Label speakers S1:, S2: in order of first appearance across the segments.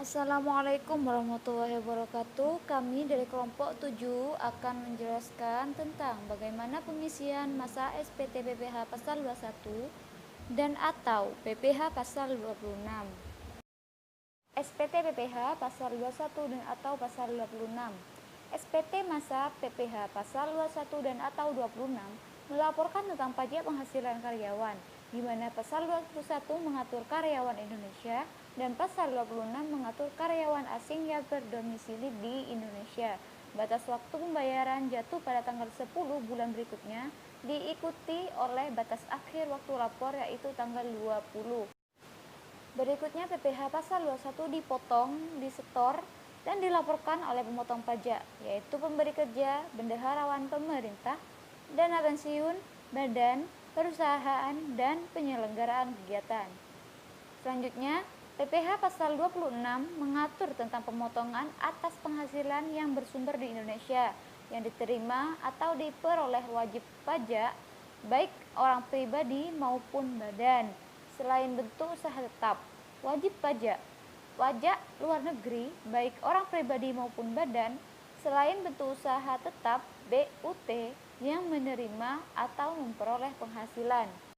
S1: Assalamualaikum warahmatullahi wabarakatuh. Kami dari kelompok 7 akan menjelaskan tentang bagaimana pengisian masa SPT PPH pasal 21 dan atau PPH pasal 26. SPT PPH pasal 21 dan atau pasal 26. SPT masa PPH pasal 21 dan atau 26 melaporkan tentang pajak penghasilan karyawan, di mana pasal 21 mengatur karyawan Indonesia dan pasal 26 mengatur karyawan asing yang berdomisili di Indonesia. Batas waktu pembayaran jatuh pada tanggal 10 bulan berikutnya, diikuti oleh batas akhir waktu lapor yaitu tanggal 20. Berikutnya PPH pasal 21 dipotong, disetor, dan dilaporkan oleh pemotong pajak, yaitu pemberi kerja, bendaharawan pemerintah, dana pensiun, badan, perusahaan, dan penyelenggaraan kegiatan. Selanjutnya, PPH pasal 26 mengatur tentang pemotongan atas penghasilan yang bersumber di Indonesia yang diterima atau diperoleh wajib pajak baik orang pribadi maupun badan selain bentuk usaha tetap. Wajib pajak luar negeri baik orang pribadi maupun badan selain bentuk usaha tetap BUT yang menerima atau memperoleh penghasilan.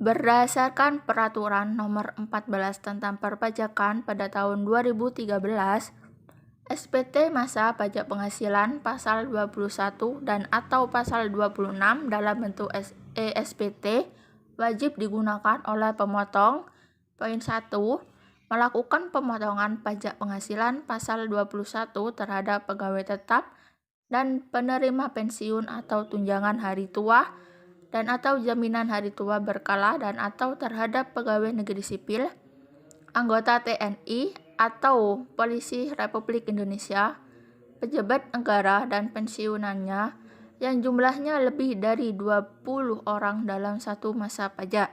S2: Berdasarkan Peraturan Nomor 14 tentang Perpajakan pada tahun 2013, SPT masa pajak penghasilan pasal 21 dan atau pasal 26 dalam bentuk ESPT wajib digunakan oleh pemotong. Poin 1. Melakukan pemotongan pajak penghasilan pasal 21 terhadap pegawai tetap dan penerima pensiun atau tunjangan hari tua dan atau jaminan hari tua berkala dan atau terhadap pegawai negeri sipil, anggota TNI atau Polisi Republik Indonesia, pejabat negara dan pensiunannya yang jumlahnya lebih dari 20 orang dalam satu masa pajak.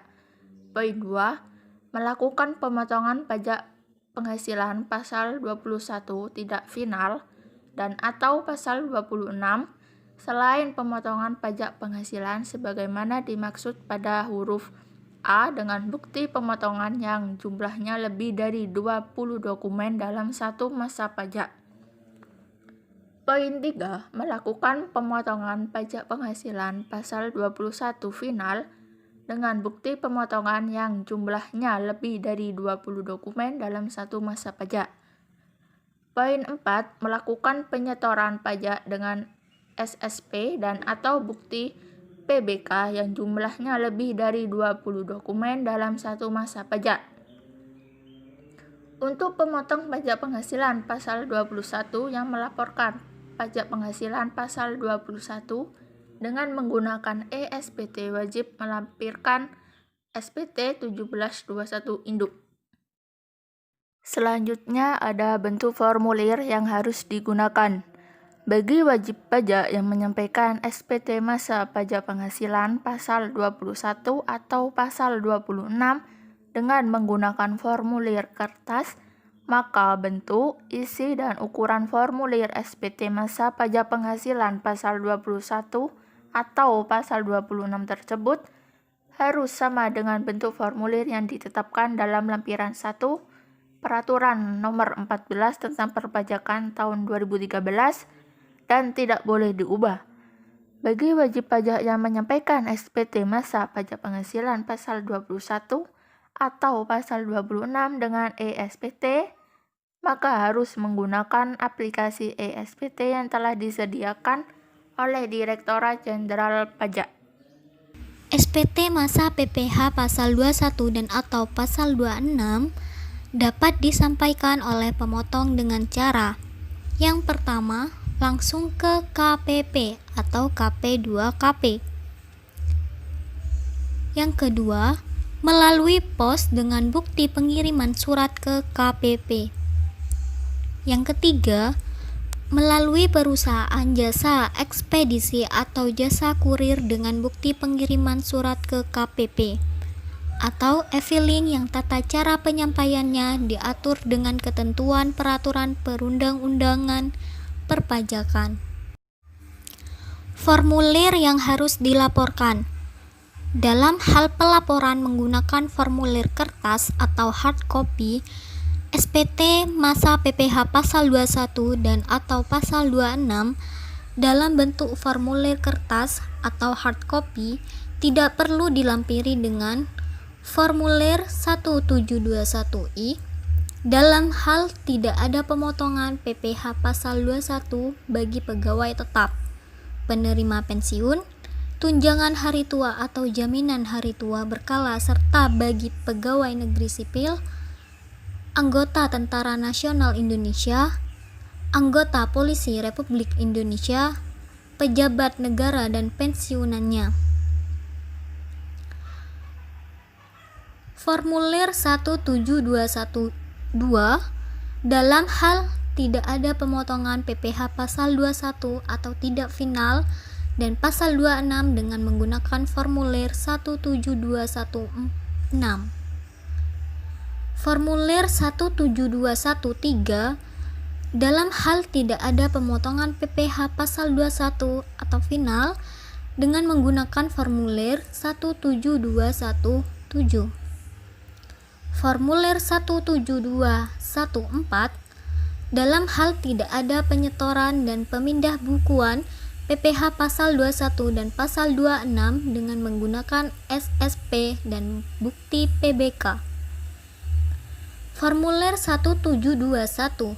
S2: Poin 2. Melakukan pemotongan pajak penghasilan pasal 21 tidak final dan atau pasal 26 selain pemotongan pajak penghasilan sebagaimana dimaksud pada huruf A dengan bukti pemotongan yang jumlahnya lebih dari 20 dokumen dalam satu masa pajak. Poin 3. Melakukan pemotongan pajak penghasilan pasal 21 final dengan bukti pemotongan yang jumlahnya lebih dari 20 dokumen dalam satu masa pajak. Poin 4. Melakukan penyetoran pajak dengan SSP dan atau bukti PBK yang jumlahnya lebih dari 20 dokumen dalam satu masa pajak. Untuk pemotong pajak penghasilan pasal 21 yang melaporkan pajak penghasilan pasal 21 dengan menggunakan ESPT wajib melampirkan SPT 1721 induk. Selanjutnya ada bentuk formulir yang harus digunakan. Bagi wajib pajak yang menyampaikan SPT masa pajak penghasilan pasal 21 atau pasal 26 dengan menggunakan formulir kertas, maka bentuk, isi, dan ukuran formulir SPT masa pajak penghasilan pasal 21 atau pasal 26 tersebut harus sama dengan bentuk formulir yang ditetapkan dalam lampiran 1 Peraturan Nomor 14 tentang Perpajakan tahun 2013 dan tidak boleh diubah. Bagi wajib pajak yang menyampaikan SPT masa pajak penghasilan pasal 21 atau pasal 26 dengan ESPT, maka harus menggunakan aplikasi ESPT yang telah disediakan oleh Direktorat Jenderal Pajak.
S3: SPT masa PPH pasal 21 dan atau pasal 26 dapat disampaikan oleh pemotong dengan cara yang pertama, langsung ke KPP atau KP2KP. Yang kedua, melalui pos dengan bukti pengiriman surat ke KPP. Yang ketiga, melalui perusahaan jasa ekspedisi atau jasa kurir dengan bukti pengiriman surat ke KPP atau e-filing yang tata cara penyampaiannya diatur dengan ketentuan peraturan perundang-undangan perpajakan. Formulir yang harus dilaporkan. Dalam hal pelaporan menggunakan formulir kertas atau hard copy, SPT masa PPh pasal 21 dan atau pasal 26 dalam bentuk formulir kertas atau hard copy tidak perlu dilampiri dengan formulir 1721I dalam hal tidak ada pemotongan PPh pasal 21 bagi pegawai tetap, penerima pensiun, tunjangan hari tua atau jaminan hari tua berkala serta bagi pegawai negeri sipil, anggota Tentara Nasional Indonesia, anggota Polisi Republik Indonesia, pejabat negara dan pensiunannya. Formulir 17212 dalam hal tidak ada pemotongan PPh pasal 21 atau tidak final dan pasal 26 dengan menggunakan formulir 17216. Formulir 17213 dalam hal tidak ada pemotongan PPh pasal 21 atau final dengan menggunakan formulir 17217. Formulir 17214 dalam hal tidak ada penyetoran dan pemindah bukuan PPh pasal 21 dan pasal 26 dengan menggunakan SSP dan bukti PBK. Formulir 17215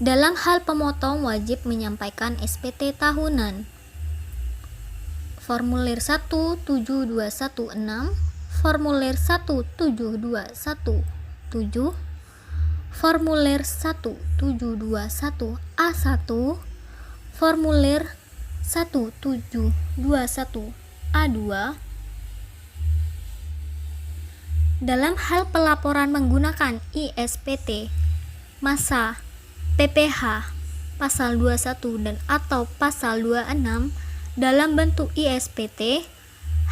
S3: dalam hal pemotong wajib menyampaikan SPT tahunan. Formulir 17216, formulir 17217, formulir 1721A1, formulir 1721A2 dalam hal pelaporan menggunakan ISPT masa PPh pasal 21 dan atau pasal 26 dalam bentuk ISPT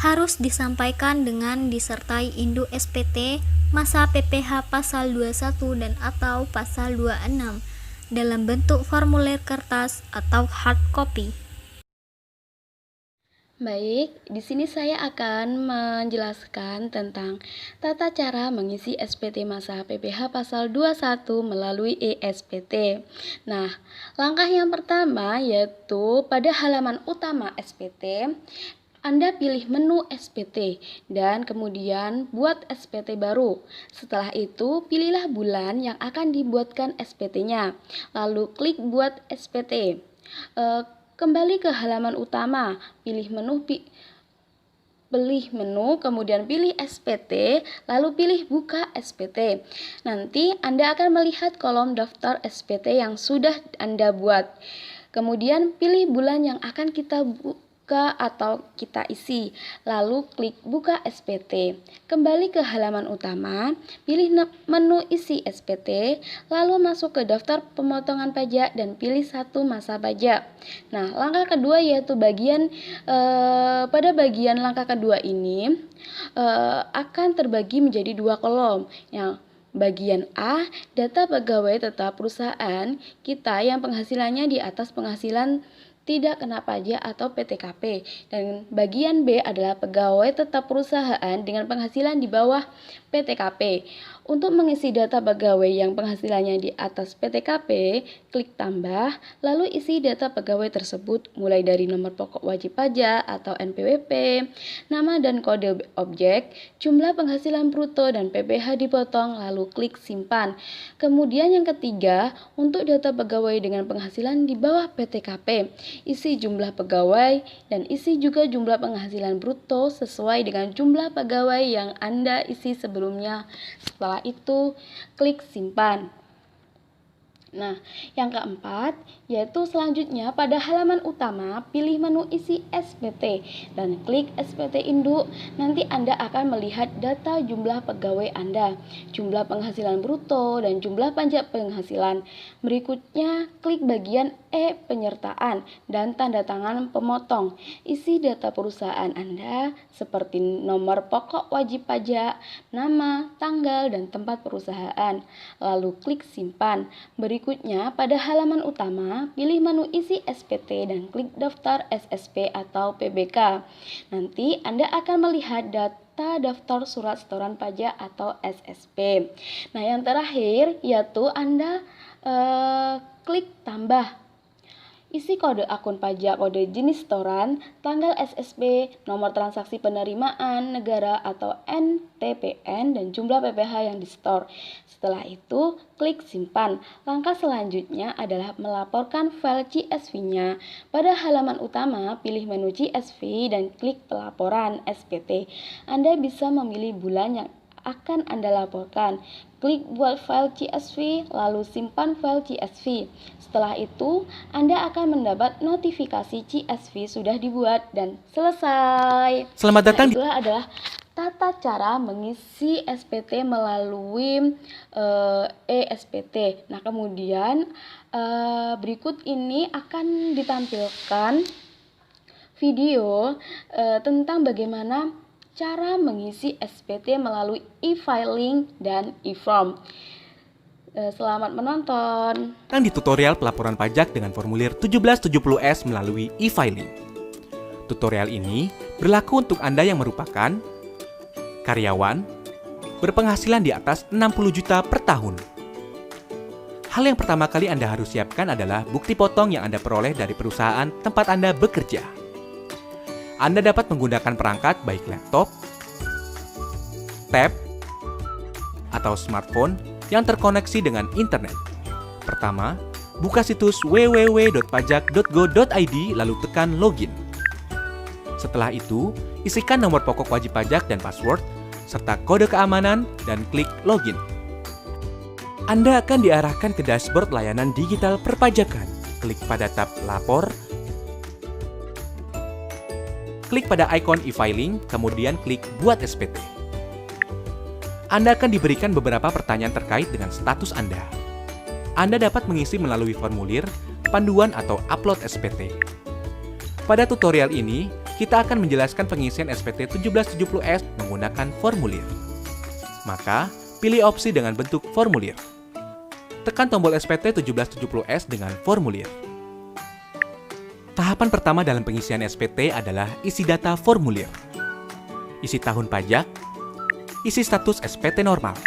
S3: harus disampaikan dengan disertai induk SPT masa PPh pasal 21 dan atau pasal 26 dalam bentuk formulir kertas atau hard copy.
S2: Baik, di sini saya akan menjelaskan tentang tata cara mengisi SPT masa PPh pasal 21 melalui eSPT. Nah, langkah yang pertama yaitu pada halaman utama SPT, Anda pilih menu SPT dan kemudian buat SPT baru. Setelah itu, pilihlah bulan yang akan dibuatkan SPT-nya. Lalu klik buat SPT. Kembali ke halaman utama, pilih menu, kemudian pilih SPT, lalu pilih buka SPT. Nanti Anda akan melihat kolom daftar SPT yang sudah Anda buat. Kemudian pilih bulan yang akan kita buka atau kita isi, lalu klik buka SPT. Kembali ke halaman utama, pilih menu isi SPT, lalu masuk ke daftar pemotongan pajak dan pilih satu masa pajak. Nah, langkah kedua yaitu pada bagian langkah kedua ini akan terbagi menjadi dua kolom. Yang bagian A, data pegawai tetap perusahaan kita yang penghasilannya di atas penghasilan tidak kena pajak atau PTKP, dan bagian B adalah pegawai tetap perusahaan dengan penghasilan di bawah PTKP. Untuk mengisi data pegawai yang penghasilannya di atas PTKP, klik tambah, lalu isi data pegawai tersebut mulai dari nomor pokok wajib pajak atau NPWP, nama dan kode objek, jumlah penghasilan bruto dan PPh dipotong, lalu klik simpan. Kemudian yang ketiga, untuk data pegawai dengan penghasilan di bawah PTKP, isi jumlah pegawai dan isi juga jumlah penghasilan bruto sesuai dengan jumlah pegawai yang Anda isi sebelumnya. Setelah itu, klik simpan. Nah, yang keempat, yaitu selanjutnya pada halaman utama, pilih menu isi SPT dan klik SPT induk. Nanti Anda akan melihat data jumlah pegawai Anda, jumlah penghasilan bruto, dan jumlah pajak penghasilan. Berikutnya, klik bagian
S4: penyertaan, dan tanda tangan pemotong. Isi data perusahaan Anda seperti nomor pokok wajib pajak, nama, tanggal, dan tempat perusahaan. Lalu klik simpan. Berikutnya, pada halaman utama, pilih menu isi SPT dan klik daftar SSP atau PBK. Nanti Anda akan melihat data daftar surat setoran pajak atau SSP. Nah, yang terakhir yaitu Anda klik tambah. Isi kode akun pajak, kode jenis setoran, tanggal SSP, nomor transaksi penerimaan negara atau NTPN, dan jumlah PPh yang disetor. Setelah itu, klik simpan. Langkah selanjutnya adalah melaporkan file CSV-nya. Pada halaman utama, pilih menu CSV dan klik pelaporan SPT. Anda bisa memilih bulan yang akan Anda laporkan. Klik buat file CSV, lalu simpan file CSV. Setelah itu, Anda akan mendapat notifikasi CSV sudah dibuat dan selesai.
S5: Selamat datang
S4: Itulah adalah tata cara mengisi SPT melalui e-SPT. Nah, kemudian berikut ini akan ditampilkan video tentang bagaimana cara mengisi SPT melalui e-filing dan e-form. Selamat menonton.
S5: di tutorial pelaporan pajak dengan formulir 1770S melalui e-filing. Tutorial ini berlaku untuk Anda yang merupakan karyawan berpenghasilan di atas 60 juta per tahun. Hal yang pertama kali Anda harus siapkan adalah bukti potong yang Anda peroleh dari perusahaan tempat Anda bekerja. Anda dapat menggunakan perangkat baik laptop, tab, atau smartphone yang terkoneksi dengan internet. Pertama, buka situs www.pajak.go.id lalu tekan login. Setelah itu, isikan nomor pokok wajib pajak dan password, serta kode keamanan dan klik login. Anda akan diarahkan ke dashboard layanan digital perpajakan. Klik pada tab Lapor, klik pada ikon e-filing, kemudian klik Buat SPT. Anda akan diberikan beberapa pertanyaan terkait dengan status Anda. Anda dapat mengisi melalui formulir, panduan, atau upload SPT. Pada tutorial ini, kita akan menjelaskan pengisian SPT 1770S menggunakan formulir. Maka, pilih opsi dengan bentuk formulir. Tekan tombol SPT 1770S dengan formulir. Tahapan pertama dalam pengisian SPT adalah isi data formulir. Isi tahun pajak, isi status SPT normal.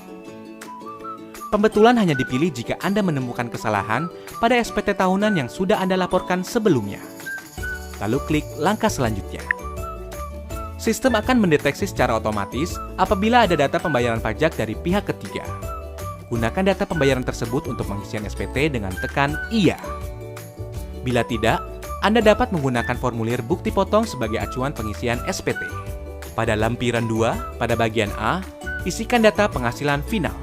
S5: Pembetulan hanya dipilih jika Anda menemukan kesalahan pada SPT tahunan yang sudah Anda laporkan sebelumnya. Lalu klik langkah selanjutnya. Sistem akan mendeteksi secara otomatis apabila ada data pembayaran pajak dari pihak ketiga. Gunakan data pembayaran tersebut untuk pengisian SPT dengan tekan Iya. Bila tidak, Anda dapat menggunakan formulir bukti potong sebagai acuan pengisian SPT. Pada lampiran 2, pada bagian A, isikan data penghasilan final.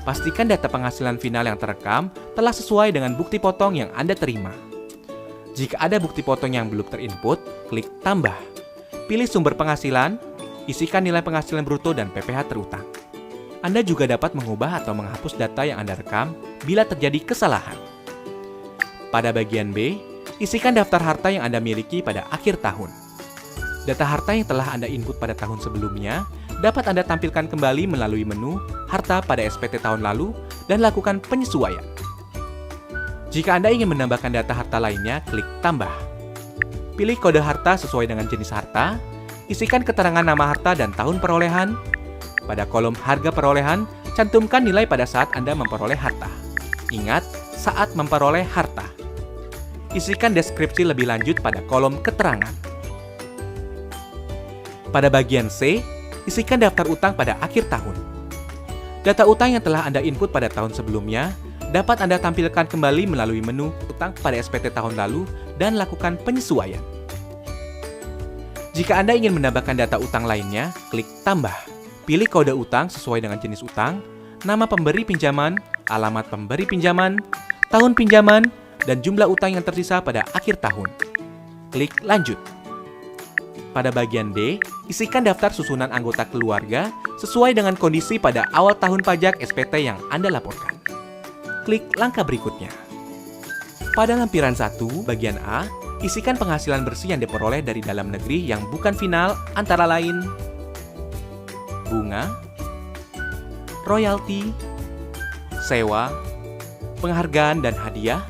S5: Pastikan data penghasilan final yang terekam telah sesuai dengan bukti potong yang Anda terima. Jika ada bukti potong yang belum terinput, klik tambah. Pilih sumber penghasilan, isikan nilai penghasilan bruto dan PPh terutang. Anda juga dapat mengubah atau menghapus data yang Anda rekam bila terjadi kesalahan. Pada bagian B, isikan daftar harta yang Anda miliki pada akhir tahun. Data harta yang telah Anda input pada tahun sebelumnya dapat Anda tampilkan kembali melalui menu Harta pada SPT tahun lalu dan lakukan penyesuaian. Jika Anda ingin menambahkan data harta lainnya, klik Tambah. Pilih kode harta sesuai dengan jenis harta, isikan keterangan nama harta dan tahun perolehan. Pada kolom harga perolehan, cantumkan nilai pada saat Anda memperoleh harta. Ingat, saat memperoleh harta. Isikan deskripsi lebih lanjut pada kolom keterangan. Pada bagian C, isikan daftar utang pada akhir tahun. Data utang yang telah Anda input pada tahun sebelumnya dapat Anda tampilkan kembali melalui menu utang pada SPT tahun lalu dan lakukan penyesuaian. Jika Anda ingin menambahkan data utang lainnya, klik Tambah. Pilih kode utang sesuai dengan jenis utang, nama pemberi pinjaman, alamat pemberi pinjaman, tahun pinjaman, dan jumlah utang yang tersisa pada akhir tahun. Klik Lanjut. Pada bagian D, isikan daftar susunan anggota keluarga sesuai dengan kondisi pada awal tahun pajak SPT yang Anda laporkan. Klik langkah berikutnya. Pada lampiran 1, bagian A, isikan penghasilan bersih yang diperoleh dari dalam negeri yang bukan final antara lain bunga, royalti, sewa, penghargaan dan hadiah,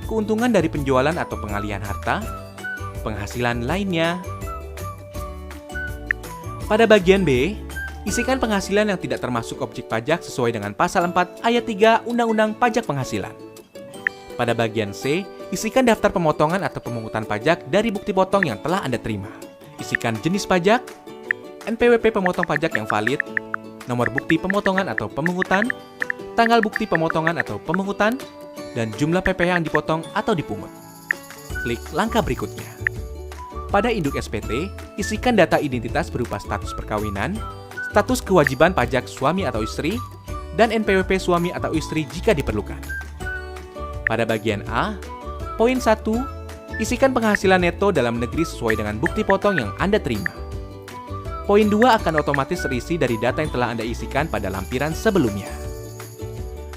S5: keuntungan dari penjualan atau pengalihan harta, penghasilan lainnya. Pada bagian B, isikan penghasilan yang tidak termasuk objek pajak sesuai dengan pasal 4 ayat 3 Undang-Undang Pajak Penghasilan. Pada bagian C, isikan daftar pemotongan atau pemungutan pajak dari bukti potong yang telah Anda terima. Isikan jenis pajak, NPWP pemotong pajak yang valid, nomor bukti pemotongan atau pemungutan, tanggal bukti pemotongan atau pemungutan, dan jumlah PPh yang dipotong atau dipungut. Klik langkah berikutnya. Pada induk SPT, isikan data identitas berupa status perkawinan, status kewajiban pajak suami atau istri, dan NPWP suami atau istri jika diperlukan. Pada bagian A, poin 1, isikan penghasilan neto dalam negeri sesuai dengan bukti potong yang Anda terima. Poin 2 akan otomatis terisi dari data yang telah Anda isikan pada lampiran sebelumnya.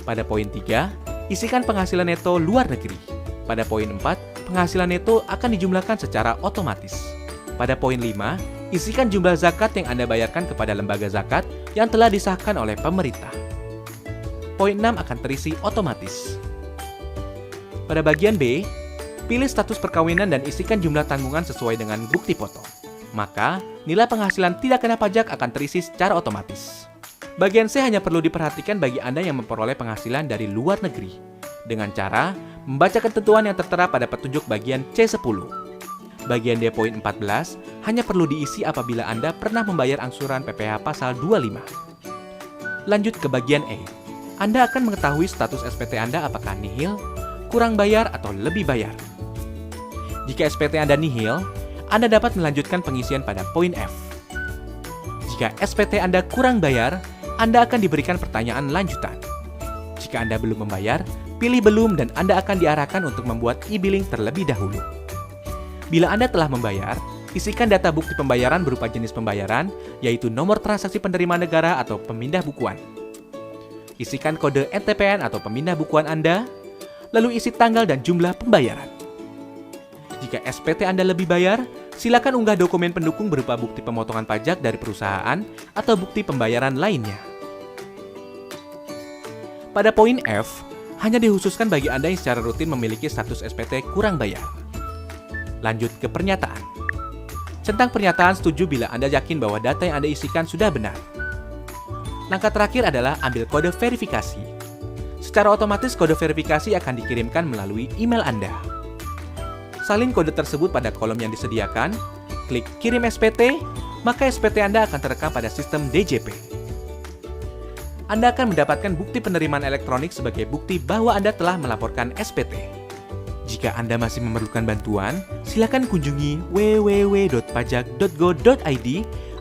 S5: Pada poin 3, isikan penghasilan neto luar negeri. Pada poin 4, penghasilan neto akan dijumlahkan secara otomatis. Pada poin 5, isikan jumlah zakat yang Anda bayarkan kepada lembaga zakat yang telah disahkan oleh pemerintah. Poin 6 akan terisi otomatis. Pada bagian B, pilih status perkawinan dan isikan jumlah tanggungan sesuai dengan bukti potong. Maka, nilai penghasilan tidak kena pajak akan terisi secara otomatis. Bagian C hanya perlu diperhatikan bagi Anda yang memperoleh penghasilan dari luar negeri, dengan cara membaca ketentuan yang tertera pada petunjuk bagian C10. Bagian D poin 14 hanya perlu diisi apabila Anda pernah membayar angsuran PPh pasal 25. Lanjut ke bagian E. Anda akan mengetahui status SPT Anda apakah nihil, kurang bayar, atau lebih bayar. Jika SPT Anda nihil, Anda dapat melanjutkan pengisian pada poin F. Jika SPT Anda kurang bayar, Anda akan diberikan pertanyaan lanjutan. Jika Anda belum membayar, pilih belum dan Anda akan diarahkan untuk membuat e-billing terlebih dahulu. Bila Anda telah membayar, isikan data bukti pembayaran berupa jenis pembayaran, yaitu nomor transaksi penerima negara atau pemindah bukuan. Isikan kode NTPN atau pemindah bukuan Anda, lalu isi tanggal dan jumlah pembayaran. Jika SPT Anda lebih bayar, silakan unggah dokumen pendukung berupa bukti pemotongan pajak dari perusahaan atau bukti pembayaran lainnya. Pada poin F, hanya dikhususkan bagi Anda yang secara rutin memiliki status SPT kurang bayar. Lanjut ke pernyataan. Centang pernyataan setuju bila Anda yakin bahwa data yang Anda isikan sudah benar. Langkah terakhir adalah ambil kode verifikasi. Secara otomatis kode verifikasi akan dikirimkan melalui email Anda. Salin kode tersebut pada kolom yang disediakan, klik kirim SPT, maka SPT Anda akan terekam pada sistem DJP. Anda akan mendapatkan bukti penerimaan elektronik sebagai bukti bahwa Anda telah melaporkan SPT. Jika Anda masih memerlukan bantuan, silakan kunjungi www.pajak.go.id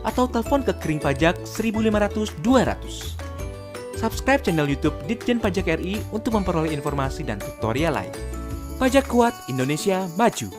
S5: atau telepon ke Kering Pajak 1500-200. Subscribe channel YouTube Ditjen Pajak RI untuk memperoleh informasi dan tutorial lain. Pajak kuat, Indonesia maju.